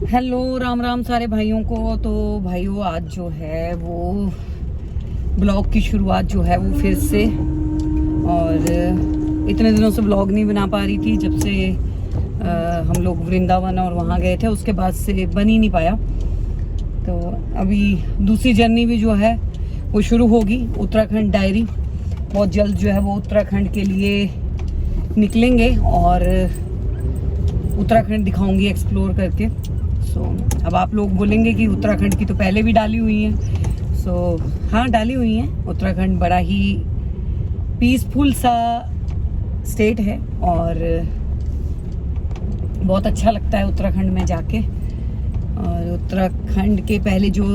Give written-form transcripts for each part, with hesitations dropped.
Hello, Ram Ram सारे भाइयों को। तो भाइयों, आज जो है वो ब्लॉग की शुरुआत जो है वो फिर से, और इतने दिनों से ब्लॉग नहीं बना पा रही थी जब से हम लोग वृंदावन और वहाँ गए थे, उसके बाद से बन ही नहीं पाया। तो अभी दूसरी जर्नी भी जो है वो शुरू होगी, उत्तराखंड डायरी। बहुत जल्द जो है वो उत्तराखंड के लिए निकलेंगे और उत्तराखंड दिखाऊंगी एक्सप्लोर करके। अब आप लोग बोलेंगे कि उत्तराखंड की तो पहले भी डाली हुई हैं। हाँ, डाली हुई हैं। उत्तराखंड बड़ा ही पीसफुल सा स्टेट है और बहुत अच्छा लगता है उत्तराखंड में जाके। और उत्तराखंड के पहले जो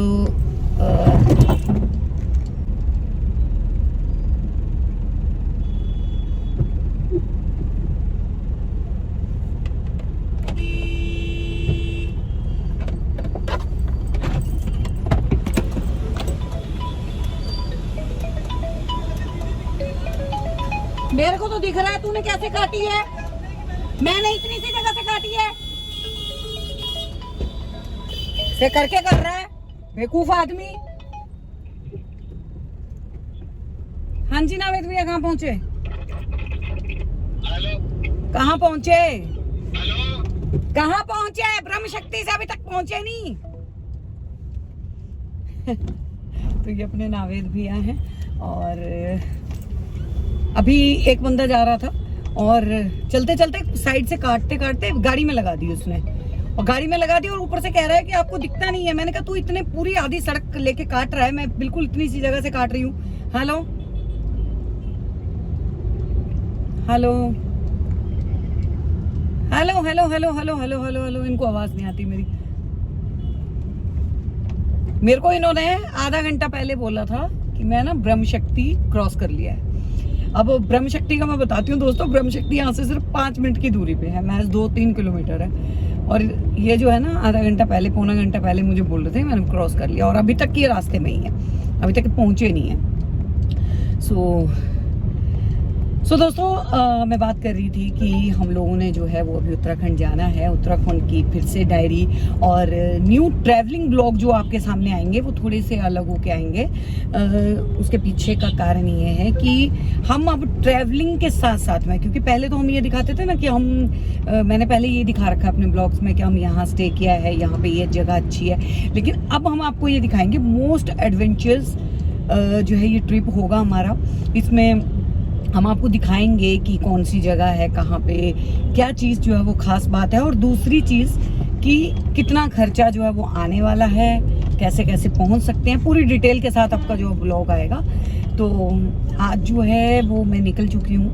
मेरे को तो दिख रहा है तूने कैसे काटी है। मैंने इतनी सी जगह से काटी है। से करके कर रहा है बेवकूफ आदमी। हाँ जी नावेद भैया, कहाँ पहुंचे? कहाँ पहुंचे? कहाँ पहुंचे? ब्रह्म शक्ति से अभी तक पहुंचे नहीं। तो ये अपने नावेद भैया हैं। और अभी एक बंदा जा रहा था और चलते चलते साइड से काटते काटते गाड़ी में लगा दी उसने, और गाड़ी में लगा दी और ऊपर से कह रहा है कि आपको दिखता नहीं है। मैंने कहा तू इतने पूरी आधी सड़क लेके काट रहा है, मैं बिल्कुल इतनी सी जगह से काट रही हूँ। Hello hello hello hello hello hello hello hello hello, इनको आवाज नहीं आती मेरी। मेरे को इन्होंने आधा घंटा पहले बोला था कि मैं ना ब्रह्म शक्ति क्रॉस कर लिया है। अब ब्रह्म शक्ति का मैं बताती हूँ दोस्तों, ब्रह्म शक्ति यहाँ से सिर्फ 5 मिनट की दूरी पे है, महज 2-3 किलोमीटर है। और ये जो है ना, आधा घंटा पहले, पौना घंटा पहले मुझे बोल रहे थे, मैंने क्रॉस कर लिया और अभी तक ये रास्ते में ही है, अभी तक पहुंचे नहीं है। सो दोस्तों, मैं बात कर रही थी कि हम लोगों ने जो है वो अभी उत्तराखंड जाना है। उत्तराखंड की फिर से डायरी और न्यू ट्रैवलिंग ब्लॉग जो आपके सामने आएंगे वो थोड़े से अलग होके आएंगे। उसके पीछे का कारण ये है कि हम अब ट्रैवलिंग के साथ साथ में, क्योंकि पहले तो हम ये दिखाते थे ना कि मैंने पहले ये दिखा रखा अपने ब्लॉग्स में कि हम यहाँ स्टे किया है, यहाँ पे ये जगह अच्छी है। लेकिन अब हम आपको ये दिखाएंगे मोस्ट एडवेंचर्स जो है ये ट्रिप होगा हमारा। इसमें हम आपको दिखाएंगे कि कौन सी जगह है, कहाँ पे क्या चीज़ जो है वो खास बात है, और दूसरी चीज़ कि कितना खर्चा जो है वो आने वाला है, कैसे कैसे पहुंच सकते हैं, पूरी डिटेल के साथ आपका जो ब्लॉग आएगा। तो आज जो है वो मैं निकल चुकी हूँ।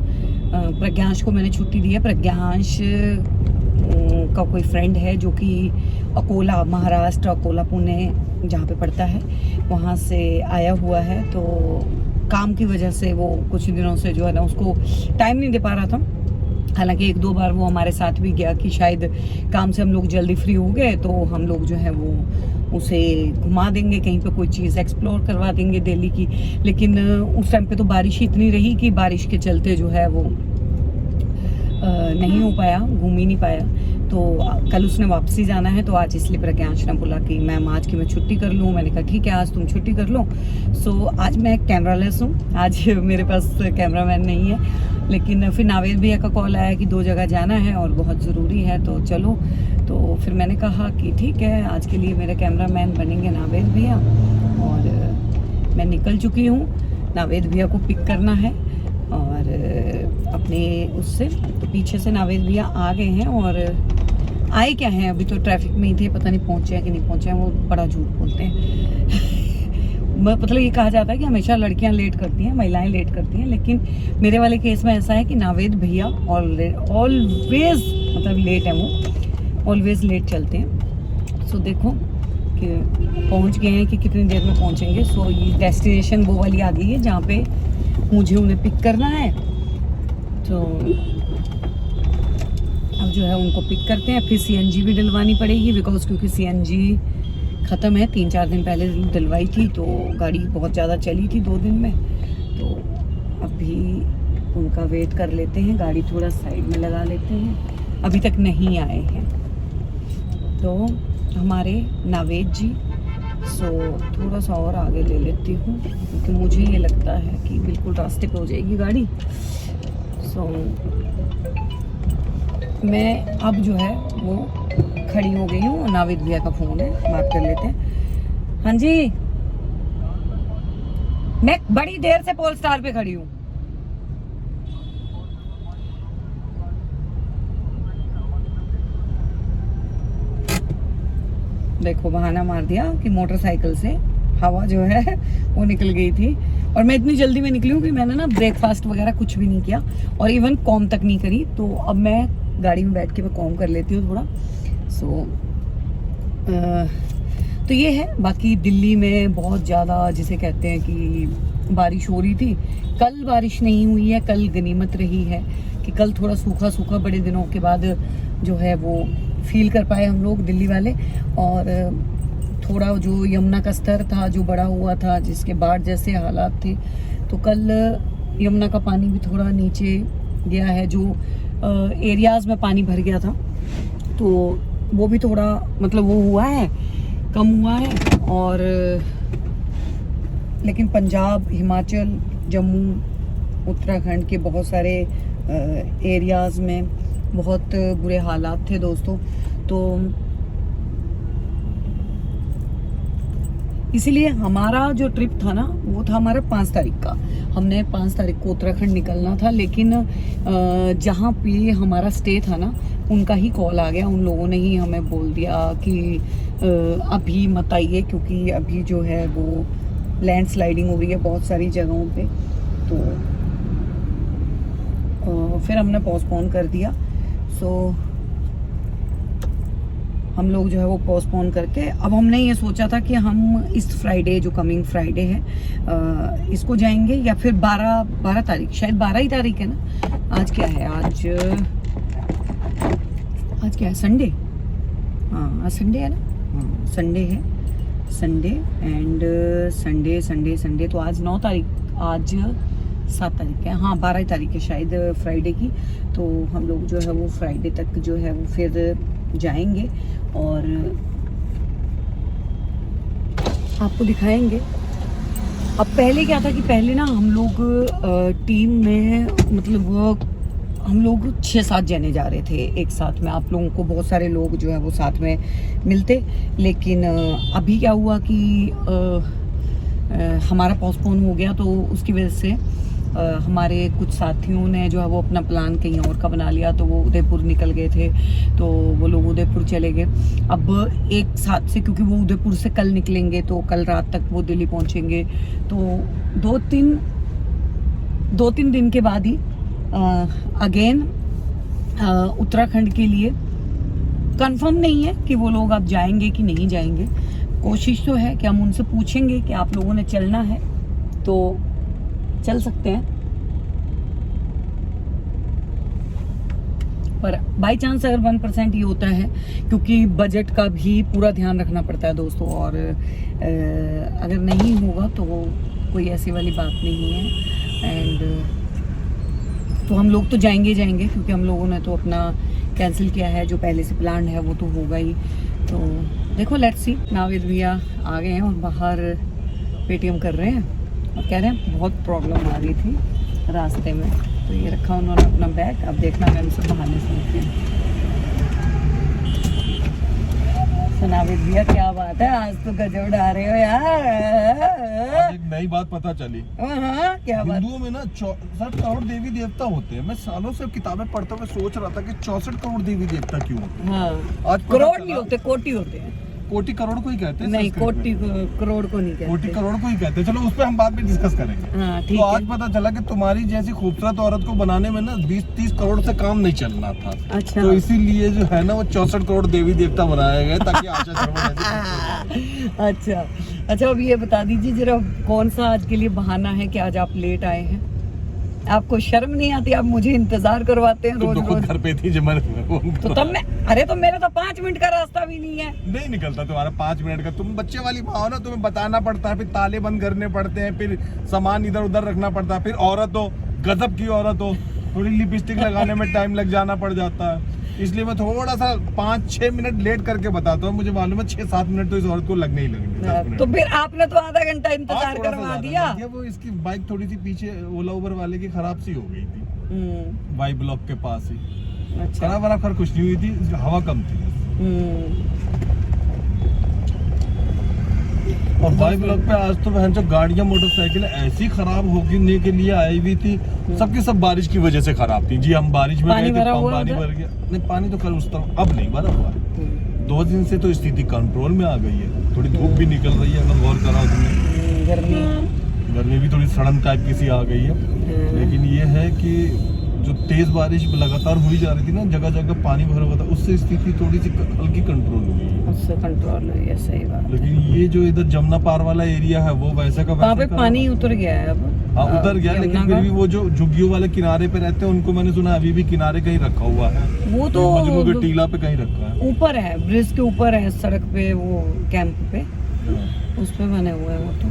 प्रज्ञांश को मैंने छुट्टी दी है। प्रज्ञांश का कोई फ्रेंड है जो कि अकोला, महाराष्ट्र, अकोला पुणे जहाँ पे पड़ता है, वहाँ से आया हुआ है। तो काम की वजह से वो कुछ दिनों से जो है ना उसको टाइम नहीं दे पा रहा था। हालांकि 1-2 बार वो हमारे साथ भी गया कि शायद काम से हम लोग जल्दी फ्री हो गए तो हम लोग जो है वो उसे घुमा देंगे, कहीं पे कोई चीज़ एक्सप्लोर करवा देंगे दिल्ली की। लेकिन उस टाइम पे तो बारिश इतनी रही कि बारिश के चलते जो है वो नहीं हो पाया, घूम ही नहीं पाया। तो कल उसने वापसी जाना है, तो आज इसलिए प्रज्ञांश ने बोला कि मैम आज की मैं छुट्टी कर लूँ। मैंने कहा ठीक है, आज तुम छुट्टी कर लो। आज मैं कैमरा लेस हूँ, आज मेरे पास कैमरामैन नहीं है। लेकिन फिर नावेद भैया का कॉल आया कि 2 जगह जाना है और बहुत ज़रूरी है, तो चलो। तो फिर मैंने कहा कि ठीक है, आज के लिए मेरे कैमरामैन बनेंगे नावेद भैया। और मैं निकल चुकी हूँ, नावेद भैया को पिक करना है और अपने उससे। तो पीछे से नावेद भैया आ गए हैं और आए क्या हैं, अभी तो ट्रैफिक में ही थे, पता नहीं पहुंचे हैं कि नहीं पहुंचे हैं। वो बड़ा झूठ बोलते हैं। मतलब ये कहा जाता है कि हमेशा लड़कियां लेट करती हैं, महिलाएं लेट करती हैं, लेकिन मेरे वाले केस में ऐसा है कि नावेद भैया ऑलवेज मतलब लेट है, वो ऑलवेज लेट चलते हैं। सो देखो कि पहुंच गए हैं कि कितनी देर में पहुंचेंगे। सो ये डेस्टिनेशन वो वाली आ गई है जहाँ पे मुझे उन्हें पिक करना है। तो अब जो है उनको पिक करते हैं। फिर सीएनजी भी डलवानी पड़ेगी क्योंकि सीएनजी ख़त्म है। 3-4 दिन पहले डलवाई थी तो गाड़ी बहुत ज़्यादा चली थी 2 दिन में। तो अभी उनका वेट कर लेते हैं, गाड़ी थोड़ा साइड में लगा लेते हैं, अभी तक नहीं आए हैं। तो हमारे नावेद जी। सो थोड़ा सा और आगे ले लेती हूँ क्योंकि मुझे ये लगता है कि बिल्कुल रास्ते पे हो जाएगी गाड़ी। सो मैं अब जो है वो खड़ी हो गई हूँ। नावेद भैया का फ़ोन है, बात कर लेते हैं। हाँ जी, मैं बड़ी देर से पोल स्टार पे खड़ी हूँ। देखो बहाना मार दिया कि मोटरसाइकिल से हवा जो है वो निकल गई थी, और मैं इतनी जल्दी में निकली हूँ कि मैंने ना ब्रेकफास्ट वगैरह कुछ भी नहीं किया और इवन कॉम तक नहीं करी। तो अब मैं गाड़ी में बैठ के मैं कॉम कर लेती हूँ थोड़ा। सो तो ये है। बाकी दिल्ली में बहुत ज़्यादा जिसे कहते हैं कि बारिश हो रही थी। कल बारिश नहीं हुई है, कल गनीमत रही है कि कल थोड़ा सूखा सूखा बड़े दिनों के बाद जो है वो फील कर पाए हम लोग दिल्ली वाले। और थोड़ा जो यमुना का स्तर था जो बड़ा हुआ था, जिसके बाढ़ जैसे हालात थे, तो कल यमुना का पानी भी थोड़ा नीचे गया है। जो एरियाज़ में पानी भर गया था तो वो भी थोड़ा मतलब वो हुआ है, कम हुआ है। और लेकिन पंजाब, हिमाचल, जम्मू, उत्तराखंड के बहुत सारे एरियाज़ में बहुत बुरे हालात थे दोस्तों। तो इसीलिए हमारा जो ट्रिप था ना वो था हमारा 5 तारीख का। हमने 5 तारीख को उत्तराखंड निकलना था, लेकिन जहाँ पे हमारा स्टे था ना उनका ही कॉल आ गया। उन लोगों ने ही हमें बोल दिया कि अभी मत आइए क्योंकि अभी जो है वो लैंडस्लाइडिंग हो रही है बहुत सारी जगहों पे। तो फिर हमने पोस्टपोन कर दिया। सो हम लोग जो है वो पोस्टपोन करके अब हमने ये सोचा था कि हम इस फ्राइडे जो कमिंग फ्राइडे है इसको जाएंगे, या फिर 12 तारीख, शायद 12 ही तारीख है ना। आज क्या है, आज क्या है, संडे। हाँ आज संडे है ना। हाँ संडे है, संडे एंड संडे। तो आज 9 तारीख, आज 7 तारीख है। हाँ 12 तारीख है शायद फ्राइडे की। तो हम लोग जो है वो फ्राइडे तक जो है वो फिर जाएंगे और आपको दिखाएंगे। अब पहले क्या था कि पहले ना हम लोग टीम में मतलब हम लोग 6-7 जने जा रहे थे एक साथ में। आप लोगों को बहुत सारे लोग जो है वो साथ में मिलते, लेकिन अभी क्या हुआ कि हमारा पोस्टपोन हो गया। तो उसकी वजह से हमारे कुछ साथियों ने जो है वो अपना प्लान कहीं और का बना लिया। तो वो उदयपुर निकल गए थे, तो वो लोग उदयपुर चले गए। अब एक साथ से, क्योंकि वो उदयपुर से कल निकलेंगे तो कल रात तक वो दिल्ली पहुंचेंगे। तो 2-3 दिन के बाद ही अगेन उत्तराखंड के लिए कंफर्म नहीं है कि वो लोग अब जाएंगे कि नहीं जाएंगे। कोशिश तो है कि हम उनसे पूछेंगे कि आप लोगों ने चलना है तो चल सकते हैं, पर बाई चांस अगर 1% ये होता है, क्योंकि बजट का भी पूरा ध्यान रखना पड़ता है दोस्तों। और अगर नहीं होगा तो कोई ऐसी वाली बात नहीं है। एंड तो हम लोग तो जाएंगे क्योंकि हम लोगों ने तो अपना कैंसिल किया है, जो पहले से प्लान है वो तो होगा ही। तो देखो लेट्स सी। नावेद भैया आ गए हैं और बाहर पेटीएम कर रहे हैं और कह रहे हैं बहुत प्रॉब्लम आ रही थी रास्ते में। तो ये रखा उन्होंने अपना बैग। अब देखना मैं उनसे बहाने सुनती हूँ। नावेद भैया क्या बात है, आज तो गजब उड़ा रहे हो यार। एक नई बात पता चली। हाँ क्या बात? हिंदुओं में ना 64 करोड़ देवी देवता होते हैं। मैं सालों से किताबें पढ़ता हुआ सोच रहा था कि 64 करोड़ देवी देवता क्यों होते हैं। हाँ आज करोड़ नहीं होते, कोटि होते हैं। कोटि करोड़ को ही कहते हैं। नहीं कोटि करोड़ को नहीं कहते, कोटि करोड़ को ही कहते हैं। चलो उस पर हम बाद में डिस्कस करेंगे। हाँ ठीक तो है। आज पता चला कि तुम्हारी जैसी खूबसूरत औरत को बनाने में ना 20-30 करोड़ से काम नहीं चलना था। अच्छा। तो इसीलिए जो है ना वो 64 करोड़ देवी देवता बनाए गए ताकि आशा शर्मा जैसी। अच्छा अब ये बता दीजिए जरा, कौन सा आज के लिए बहाना है कि आज आप लेट आए हैं? आपको शर्म नहीं आती? आप मुझे इंतजार करवाते हैं रोज रोज। घर पे थी जब मैंने तो तब मैं, अरे तो मेरा तो 5 मिनट का रास्ता भी नहीं है। नहीं निकलता तुम्हारा 5 मिनट का। तुम बच्चे वाली माँ हो ना, तुम्हें बताना पड़ता है, फिर ताले बंद करने पड़ते हैं, फिर सामान इधर उधर रखना पड़ता है, फिर औरत हो, गजब की औरत हो, थोड़ी लिपस्टिक लगाने में टाइम लग जाना पड़ जाता है। इसलिए मैं थोड़ा सा 5-6 मिनट लेट करके बताता हूँ। मुझे मालूम है 6-7 मिनट तो इस औरत को लगने ही लगेंगे, 10 मिनट। तो फिर आपने तो आधा घंटा इंतजार थोड़ा सा करवा ज्यादा दिया। लग गया। वो इसकी बाइक थोड़ी सी पीछे ओला उबर वाले की खराब सी हो गई थी, वाई ब्लॉक के पास ही। अच्छा। खराब वराब खैर कुछ नहीं हुई थी, हवा कम थी। और वाई ब्लॉक पे आज तो बहन जो गाड़ियां मोटरसाइकिल ऐसी खराब होने के लिए आई हुई थी, सबकी सब बारिश की वजह से खराब थी जी। हम बारिश में गए थे, पानी भर गया। नहीं, पानी तो कल उस तरफ अब नहीं भरा हुआ है। 2 दिन से तो स्थिति कंट्रोल में आ गई है। थोड़ी धूप भी निकल रही है, अगर गौर करा तुमने। गर्मी भी थोड़ी सड़न टाइप की सी आ गई है। लेकिन ये है कि जो तेज बारिश लगातार हुई जा रही थी ना, जगह जगह पानी भरा हुआ था, उससे स्थिति थोड़ी सी हल्की कंट्रोल हुई है। उससे कंट्रोल हुई है, सही बात। लेकिन ये जो इधर जमुना पार वाला एरिया है वो वैसे का वहाँ पे पानी उतर गया है अब। हाँ उतर गया, लेकिन फिर भी वो जो झुग्गियों वाले किनारे पे रहते हैं उनको मैंने सुना अभी भी किनारे कहीं रखा हुआ है। वो तो मजनू के टीला पे कहीं रखा है, ऊपर है, ब्रिज के ऊपर है, सड़क पे, वो कैंप पे उस पे बने हुए हैं वो तो।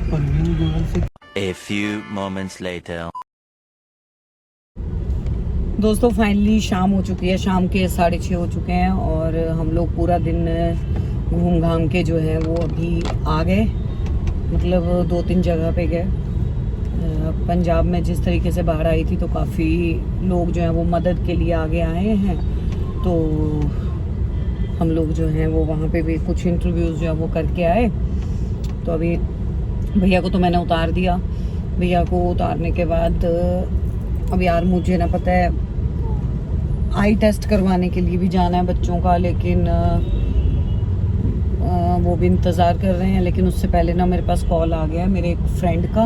परवीन गोयल से A few moments later. दोस्तों फाइनली शाम हो चुकी है, शाम के 6:30 हो चुके हैं और हम लोग पूरा दिन घूम घाम के जो है वो अभी आ गए। मतलब 2-3 जगह पे गए। पंजाब में जिस तरीके से बाढ़ आई थी तो काफ़ी लोग जो हैं वो मदद के लिए आगे आए हैं। तो हम लोग जो हैं वो वहाँ पे भी कुछ इंटरव्यूज़ जो है वो करके आए। तो अभी भैया को तो मैंने उतार दिया। भैया को उतारने के बाद अब यार मुझे ना पता है आई टेस्ट करवाने के लिए भी जाना है बच्चों का, लेकिन वो भी इंतज़ार कर रहे हैं। लेकिन उससे पहले ना मेरे पास कॉल आ गया है मेरे एक फ्रेंड का,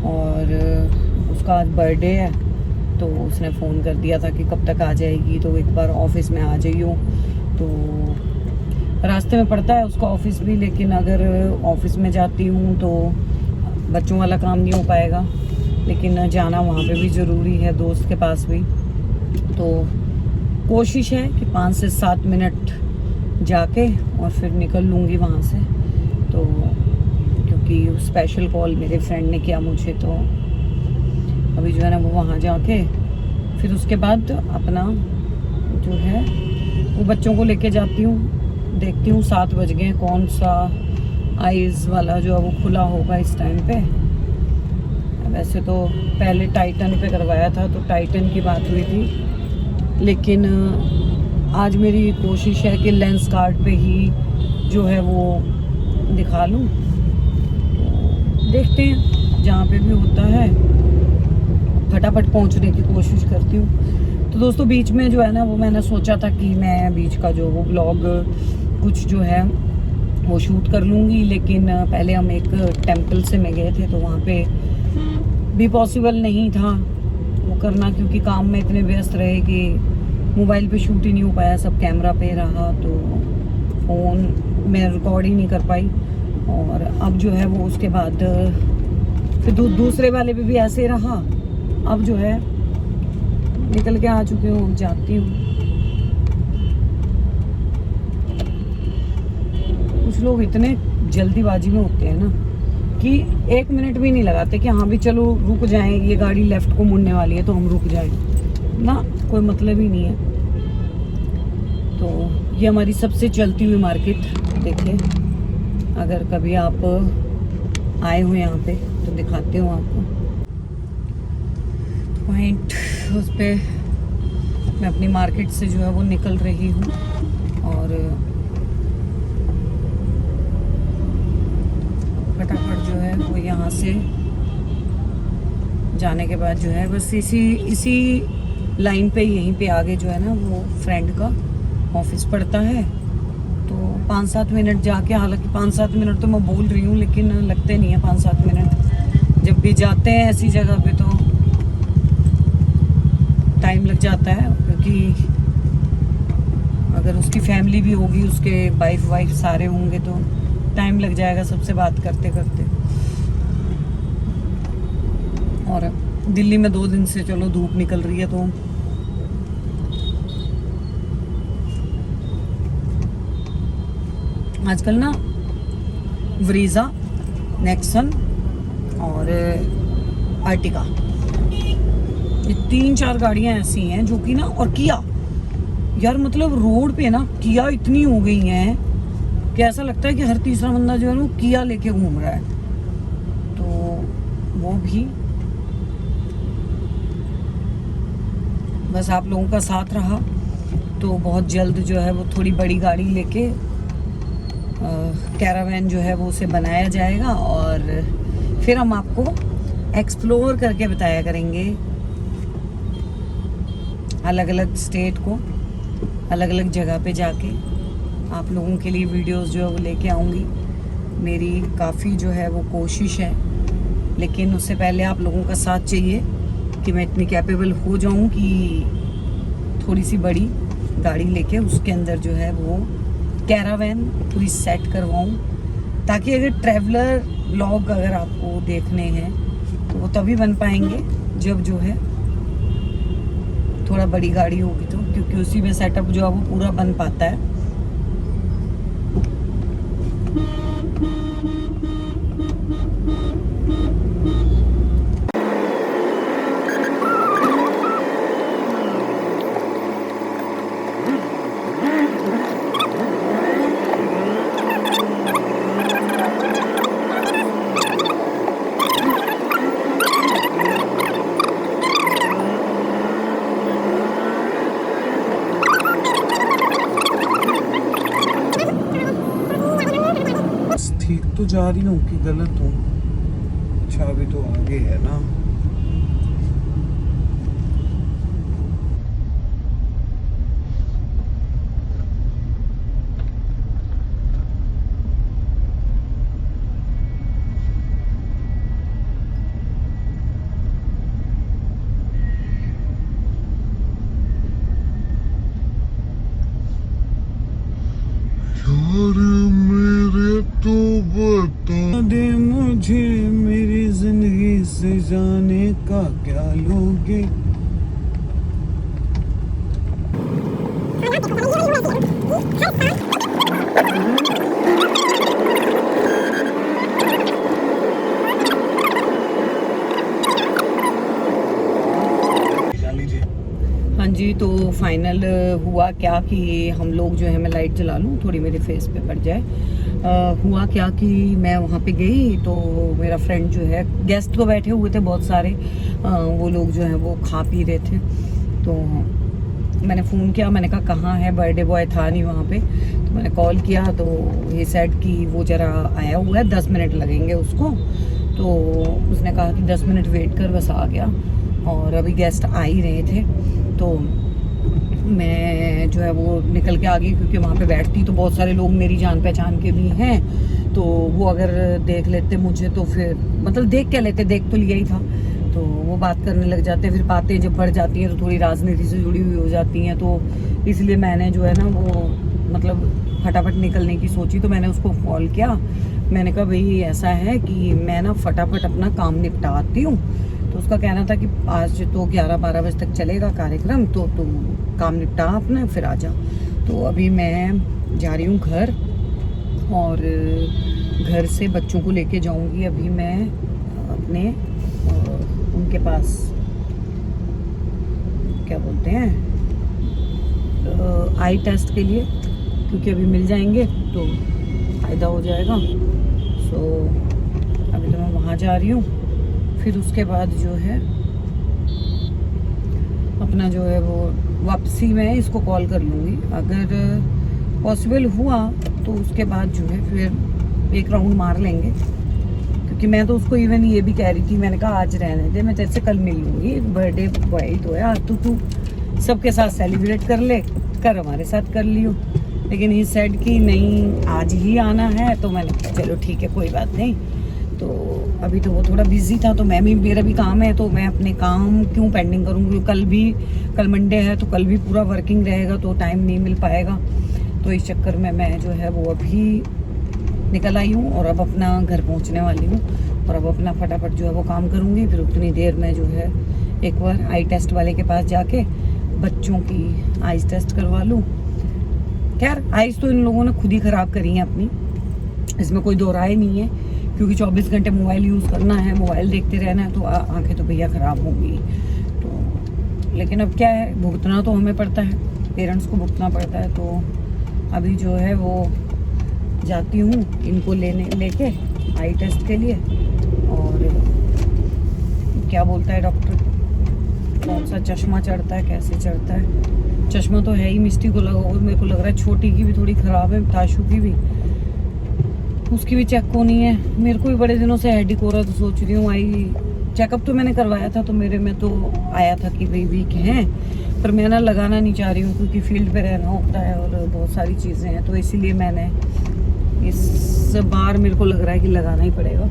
और उसका आज बर्थडे है। तो उसने फ़ोन कर दिया था कि कब तक आ जाएगी, तो एक बार ऑफिस में आ जाइयो। तो रास्ते में पड़ता है उसका ऑफिस भी, लेकिन अगर ऑफिस में जाती हूँ तो बच्चों वाला काम नहीं हो पाएगा। लेकिन जाना वहाँ पे भी ज़रूरी है, दोस्त के पास भी। तो कोशिश है कि 5 से 7 मिनट जाके और फिर निकल लूँगी वहाँ से। तो क्योंकि स्पेशल कॉल मेरे फ्रेंड ने किया मुझे, तो अभी जो है ना वो वहाँ जाके फिर उसके बाद अपना जो है वो बच्चों को लेके जाती हूँ। देखती हूँ 7 बज गए, कौन सा आइज़ वाला जो है वो खुला होगा इस टाइम पे। वैसे तो पहले टाइटन पे करवाया था तो टाइटन की बात हुई थी, लेकिन आज मेरी कोशिश है कि लेंस कार्ड पे ही जो है वो दिखा लूँ। तो देखते हैं, जहाँ पे भी होता है फटाफट पहुँचने की कोशिश करती हूँ। तो दोस्तों बीच में जो है ना वो मैंने सोचा था कि मैं बीच का जो वो ब्लॉग कुछ जो है वो शूट कर लूँगी, लेकिन पहले हम एक टेंपल से में गए थे तो वहाँ पे भी पॉसिबल नहीं था वो करना, क्योंकि काम में इतने व्यस्त रहे कि मोबाइल पे शूट ही नहीं हो पाया, सब कैमरा पे रहा। तो फ़ोन में रिकॉर्ड ही नहीं कर पाई। और अब जो है वो उसके बाद फिर दूसरे वाले पे भी ऐसे रहा। अब जो है निकल के आ चुकी हूँ, जाती हूँ। कुछ लोग इतने जल्दीबाजी में होते हैं ना कि 1 मिनट भी नहीं लगाते कि हाँ भी चलो रुक जाएं, ये गाड़ी लेफ्ट को मुड़ने वाली है तो हम रुक जाएं ना, कोई मतलब ही नहीं है। तो ये हमारी सबसे चलती हुई मार्केट देखिए, अगर कभी आप आए हो यहाँ पे तो दिखाते हो आपको पॉइंट। उस पर मैं अपनी मार्केट से जो है वो निकल रही हूँ और फटाफट जो है वो यहाँ से जाने के बाद जो है बस इसी लाइन पे यहीं पे आगे जो है ना वो फ्रेंड का ऑफिस पड़ता है। तो 5-7 मिनट जाके, हालांकि 5-7 मिनट तो मैं बोल रही हूँ लेकिन लगते नहीं है 5-7 मिनट। जब भी जाते हैं ऐसी जगह पे तो टाइम लग जाता है, क्योंकि अगर उसकी फैमिली भी होगी, उसके वाइफ सारे होंगे तो टाइम लग जाएगा सबसे बात करते करते। और दिल्ली में 2 दिन से चलो धूप निकल रही है, तो आजकल ना वरीजा, नेक्सन और आर्टिका ये 3-4 गाड़ियां ऐसी हैं जो कि ना, और किया यार, मतलब रोड पे ना किया इतनी हो गई हैं कि ऐसा लगता है कि हर तीसरा बंदा जो है वो किया लेके घूम रहा है। तो वो भी बस आप लोगों का साथ रहा तो बहुत जल्द जो है वो थोड़ी बड़ी गाड़ी लेके कैरावैन जो है वो उसे बनाया जाएगा और फिर हम आपको एक्सप्लोर करके बताया करेंगे अलग अलग स्टेट को, अलग अलग जगह पे जाके आप लोगों के लिए वीडियोस जो है वो लेके आऊँगी। मेरी काफ़ी जो है वो कोशिश है, लेकिन उससे पहले आप लोगों का साथ चाहिए कि मैं इतनी कैपेबल हो जाऊं कि थोड़ी सी बड़ी गाड़ी लेके उसके अंदर जो है वो कैरावैन पूरी सेट करवाऊं, ताकि अगर ट्रैवलर व्लॉग अगर आपको देखने हैं तो वो तभी बन पाएंगे जब जो है थोड़ा बड़ी गाड़ी होगी, तो क्योंकि उसी में सेटअप जो है वो पूरा बन पाता है। ठीक तो जा रही हूँ कि गलत हूँ? अच्छा अभी तो आगे है ना। बता दे मुझे मेरी जिंदगी से जाने का क्या लोगे। हाँ जी, तो फाइनल हुआ क्या कि हम लोग जो है, मैं लाइट जला लूँ थोड़ी मेरे फेस पे पड़ जाए। हुआ क्या कि मैं वहाँ पे गई तो मेरा फ्रेंड जो है, गेस्ट तो बैठे हुए थे बहुत सारे, वो लोग जो हैं वो खा पी रहे थे। तो मैंने फ़ोन किया, मैंने कहा कहाँ है, बर्थडे बॉय था नहीं वहाँ पे। तो मैंने कॉल किया तो ये सेड कि वो ज़रा आया हुआ है, 10 मिनट लगेंगे उसको। तो उसने कहा कि 10 मिनट वेट कर, बस आ गया। और अभी गेस्ट आ ही रहे थे तो मैं जो है वो निकल के आ गई, क्योंकि वहाँ पे बैठती तो बहुत सारे लोग मेरी जान पहचान के भी हैं। तो वो अगर देख लेते मुझे तो फिर, मतलब देख क्या लेते, देख तो लिया ही था, तो वो बात करने लग जाते। फिर बातें जब बढ़ जाती हैं तो थोड़ी राजनीति से जुड़ी हुई हो जाती हैं, तो इसलिए मैंने जो है ना वो मतलब फटाफट निकलने की सोची। तो मैंने उसको कॉल किया, मैंने कहा भाई ऐसा है कि मैं ना फटाफट अपना काम निपटाती हूँ। तो उसका कहना था कि आज तो 11-12 बजे तक चलेगा कार्यक्रम, तो तुम काम निपटा अपना फिर आ जा। तो अभी मैं जा रही हूँ घर, और घर से बच्चों को लेके जाऊँगी अभी मैं अपने उनके पास, क्या बोलते हैं, आई टेस्ट के लिए, क्योंकि अभी मिल जाएंगे तो फ़ायदा हो जाएगा। सो अभी तो मैं वहाँ जा रही हूँ। फिर उसके बाद जो है अपना जो है वो वापसी में इसको कॉल कर लूँगी, अगर पॉसिबल हुआ तो उसके बाद जो है फिर एक राउंड मार लेंगे। क्योंकि मैं तो उसको इवन ये भी कह रही थी, मैंने कहा आज रहने दे, मैं तेरे से कल मिल लूँगी, बर्थडे बॉय तो है, आज तो तू सबके साथ सेलिब्रेट कर ले, कर हमारे साथ कर लियो। लेकिन ही सेड कि नहीं आज ही आना है, तो मैंने कहा चलो ठीक है कोई बात नहीं। तो अभी तो वो थोड़ा बिजी था, तो मेरा भी काम है, तो मैं अपने काम क्यों पेंडिंग करूँगी। कल मंडे है तो कल भी पूरा वर्किंग रहेगा, तो टाइम नहीं मिल पाएगा। तो इस चक्कर में मैं जो है वो अभी निकल आई हूँ और अब अपना घर पहुँचने वाली हूँ, और अब अपना फटाफट जो है वो काम करूँगी। फिर उतनी देर में जो है एक बार आई टेस्ट वाले के पास जाके बच्चों की आइज़ टेस्ट करवा लूँ। खैर आइज़ तो इन लोगों ने खुद ही ख़राब करी हैं अपनी, इसमें कोई दो राय नहीं है, क्योंकि 24 घंटे मोबाइल यूज़ करना है, मोबाइल देखते रहना है, तो आंखें तो भैया ख़राब होंगी। तो लेकिन अब क्या है, भुगतना तो हमें पड़ता है, पेरेंट्स को भुगतना पड़ता है। तो अभी जो है वो जाती हूँ इनको लेके आई टेस्ट के लिए। और क्या बोलता है डॉक्टर, कौन सा चश्मा चढ़ता है, कैसे चढ़ता है। चश्मा तो है ही मिस्टी को लगा, और मेरे को लग रहा है छोटी की भी थोड़ी ख़राब है, ताशु की भी, उसकी भी चेक होनी है। मेरे को भी बड़े दिनों से हेडेक हो रहा, तो सोच रही हूँ आई चेकअप तो मैंने करवाया था, तो मेरे में तो आया था कि भाई वीक हैं, पर मैं ना लगाना नहीं चाह रही हूँ क्योंकि फील्ड पे रहना होता है और बहुत सारी चीज़ें हैं। तो इसीलिए मैंने इस बार मेरे को लग रहा है कि लगाना ही पड़ेगा,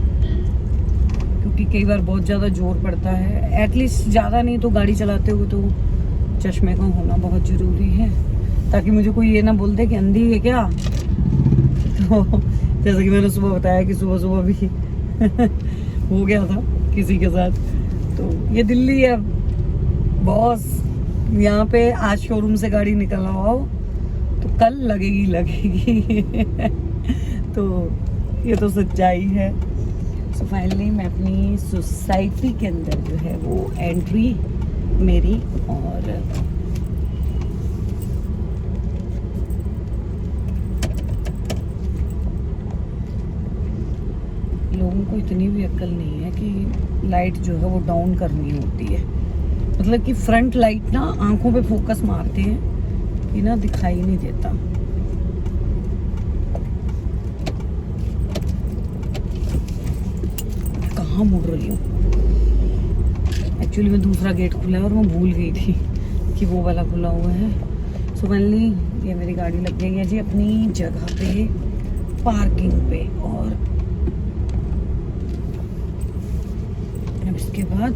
क्योंकि कई बार बहुत ज़्यादा जोर पड़ता है। एटलीस्ट ज़्यादा नहीं तो गाड़ी चलाते हुए तो चश्मे का होना बहुत ज़रूरी है, ताकि मुझे कोई ये ना बोल दे कि अंधी है क्या। तो जैसे कि मैंने सुबह बताया कि सुबह भी हो गया था किसी के साथ। तो ये दिल्ली है बॉस, यहाँ पे आज शोरूम से गाड़ी निकल आओ तो कल लगेगी तो ये तो सच्चाई है। सो फाइनली मैं अपनी सोसाइटी के अंदर जो है वो एंट्री मेरी, और लोगों को इतनी भी अक्ल नहीं है कि लाइट जो है वो डाउन करनी होती है। मतलब कि फ्रंट लाइट ना आंखों पे फोकस मारते हैं कि ना दिखाई नहीं देता। कहाँ मुड़ रही हूँ, एक्चुअली मैं दूसरा गेट खुला है और मैं भूल गई थी कि वो वाला खुला हुआ है। सो फाइनली ये मेरी गाड़ी लग गई है जी अपनी जगह पे, पार्किंग पे। और अब इसके बाद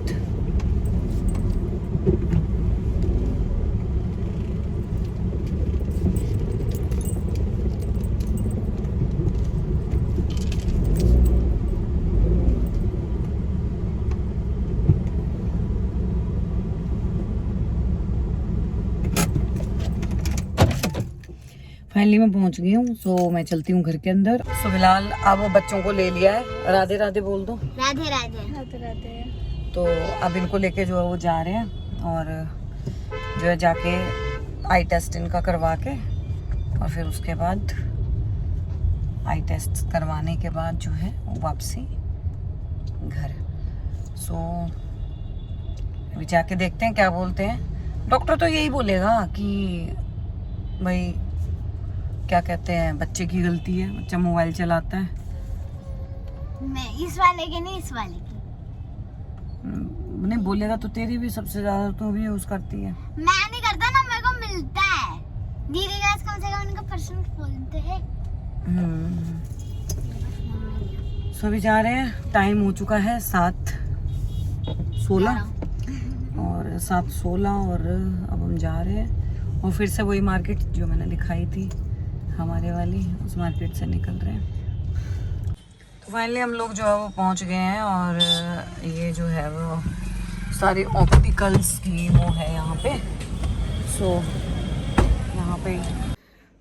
फाइनली मैं पहुंच गई हूँ। सो मैं चलती हूँ घर के अंदर। सो फिलहाल अब बच्चों को ले लिया है, राधे राधे बोल दो। राधे राधे राधे राधे। तो अब इनको लेके जो है वो जा रहे हैं, और जो है जाके आई टेस्ट इनका करवा के, और फिर उसके बाद आई टेस्ट करवाने के बाद जो है वो वापसी घर। सो अभी जाके देखते हैं क्या बोलते हैं। डॉक्टर तो यही बोलेगा कि भाई क्या कहते हैं, बच्चे की गलती है, बच्चा मोबाइल चलाता है। मैं इस वाले के नहीं, इस वाले की नहीं बोलेगा तो तेरी भी सबसे ज्यादा तो भी यूज करती है। मैं नहीं करता ना, मेरे को मिलता है। दीदी का कम से कम उनका पर्सनल खोलते हैं। सो अभी जा रहे हैं, टाइम हो चुका है 7:16 और 7:16 और अब हम जा रहे हैं, और फिर से वही मार्केट जो मैंने दिखाई थी हमारे वाली, उस मार्केट से निकल रहे हैं। तो फाइनली हम लोग जो है वो पहुंच गए हैं, और ये जो है वो सारी ऑप्टिकल्स की वो है यहाँ पे। सो यहाँ पे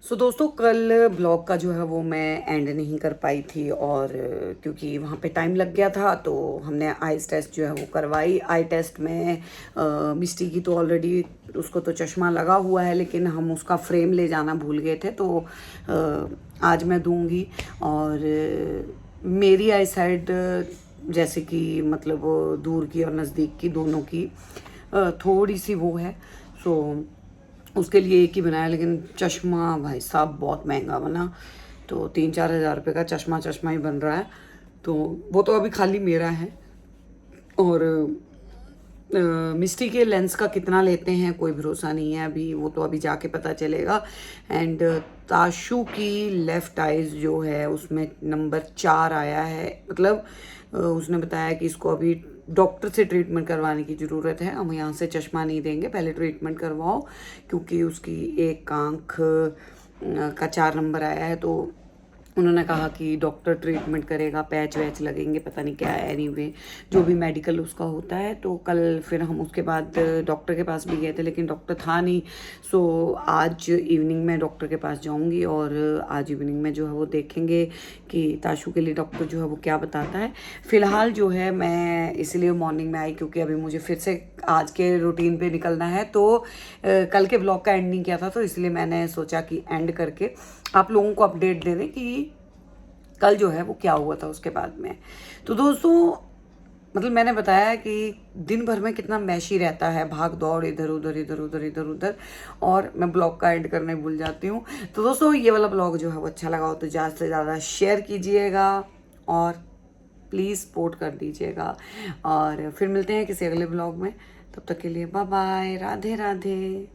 दोस्तों कल ब्लॉग का जो है वो मैं एंड नहीं कर पाई थी, और क्योंकि वहाँ पे टाइम लग गया था, तो हमने आईज टेस्ट जो है वो करवाई। आई टेस्ट में मिस्टी की तो ऑलरेडी उसको तो चश्मा लगा हुआ है, लेकिन हम उसका फ्रेम ले जाना भूल गए थे, तो आज मैं दूंगी। और मेरी आई साइड जैसे कि मतलब दूर की और नज़दीक की दोनों की थोड़ी सी वो है, सो उसके लिए एक ही बनाया। लेकिन चश्मा भाई साहब बहुत महंगा बना, तो 3-4 हज़ार रुपये का चश्मा ही बन रहा है। तो वो तो अभी खाली मेरा है, और मिस्टी के लेंस का कितना लेते हैं कोई भरोसा नहीं है अभी, वो तो अभी जाके पता चलेगा। एंड ताशु की लेफ़्ट आइज़ जो है उसमें नंबर 4 आया है, मतलब उसने बताया कि इसको अभी डॉक्टर से ट्रीटमेंट करवाने की ज़रूरत है। हम यहाँ से चश्मा नहीं देंगे, पहले ट्रीटमेंट करवाओ, क्योंकि उसकी एक आँख का 4 नंबर आया है। तो उन्होंने कहा कि डॉक्टर ट्रीटमेंट करेगा, पैच वैच लगेंगे, पता नहीं क्या है, एनीवे जो भी मेडिकल उसका होता है। तो कल फिर हम उसके बाद डॉक्टर के पास भी गए थे, लेकिन डॉक्टर था नहीं। सो आज इवनिंग में डॉक्टर के पास जाऊंगी, और आज इवनिंग में जो है वो देखेंगे कि ताशु के लिए डॉक्टर जो है वो क्या बताता है। फ़िलहाल जो है मैं इसलिए मॉर्निंग में आई क्योंकि अभी मुझे फिर से आज के रूटीन पे निकलना है, तो कल के ब्लॉग का एंड नहीं किया था, तो इसलिए मैंने सोचा कि एंड करके आप लोगों को अपडेट दे दें कि कल जो है वो क्या हुआ था उसके बाद में। तो दोस्तों मतलब मैंने बताया कि दिन भर में कितना मैशी रहता है, भाग दौड़ इधर उधर इधर उधर इधर उधर, और मैं ब्लॉग का एंड करने भूल जाती हूँ। तो दोस्तों ये वाला ब्लॉग जो है वो अच्छा लगा हो तो ज़्यादा से ज़्यादा शेयर कीजिएगा और प्लीज़ सपोर्ट कर दीजिएगा, और फिर मिलते हैं किसी अगले ब्लॉग में। तब तक के लिए बाय बाय, राधे राधे।